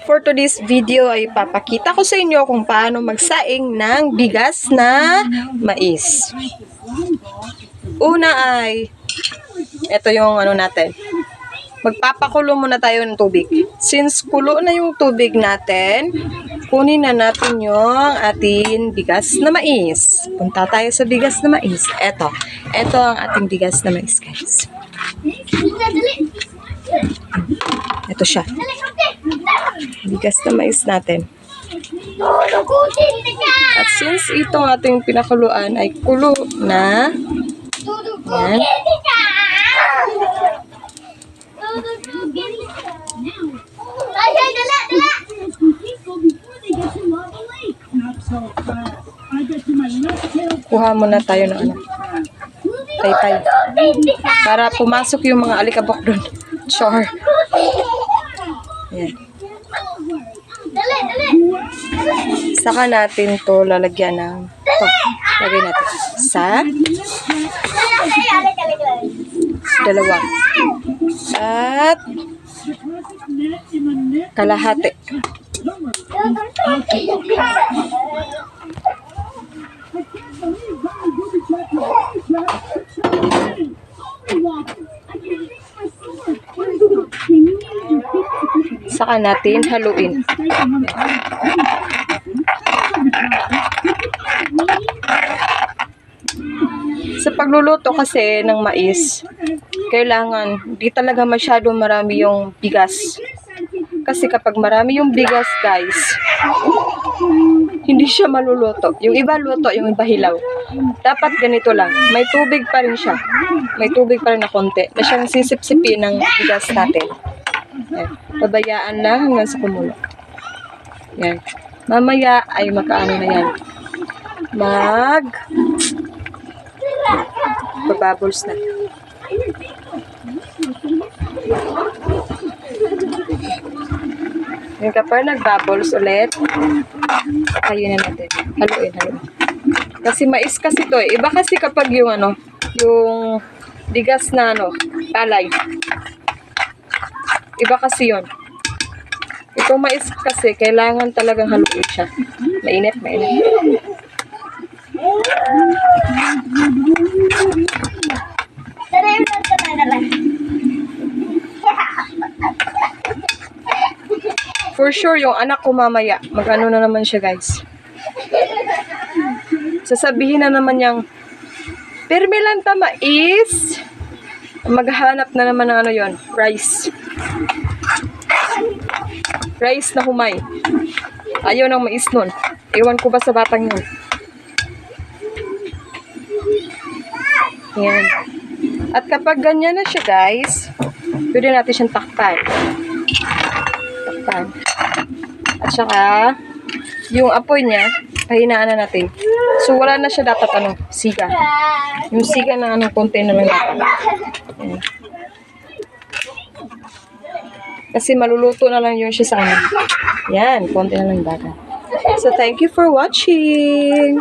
For today's video ay papakita ko sa inyo kung paano magsaing ng bigas na mais. Una ay, ito yung ano natin. Magpapakulo muna tayo ng tubig. Since kulo na yung tubig natin, kunin na natin yung ating bigas na mais. Punta tayo sa bigas na mais. Ito ang ating bigas na mais, guys. Ito siya. Bigas na mais natin. At since itong ating pinakuluan ay kulo na, yan. Kuha muna tayo ng ano, tay-tay. Para pumasok yung mga alikabok doon. Sure. Yan. Saka natin to lalagyan ng to. Lagay natin sa dalawa. At kalahati. Saka natin haluin. Sa pagluluto kasi ng mais, kailangan di talaga masyado marami yung bigas. Kasi kapag marami yung bigas, guys, hindi siya maluluto. Yung iba luto, yung iba hilaw. Dapat ganito lang. May tubig pa rin siya. May tubig pa rin na konti. Na siyang sisip-sipin ng bigas natin. Yan. Pabayaan lang hanggang sa kumulo. Yan. Mamaya ay makaano na yan. Babubbles na. Yung kapag nagbubbles ulit, ayun na natin. Haluin. Kasi mais kasi to eh. Iba kasi kapag yung ano, yung bigas na ano, palay. Iba kasi yun. Itong mais kasi, kailangan talagang haluin siya. Mainit. For sure, yung anak ko mamaya, mag-ano na naman siya, guys. Sasabihin na naman niyang, Permelanta mais. Maghahanap na naman ng ano yon, rice. Rice na humay. Ayaw ng mais nun. Iwan ko ba sa batang yun? Yan. At kapag ganyan na siya, guys, pwede natin siyang takpan. At saka, yung apoy niya, pahinaan na natin. So, wala na siya dapat siga. Yung siga na konti na lang dapat. Yan. Kasi maluluto na lang yun siya sa Yan, konti na lang dapat. So, thank you for watching.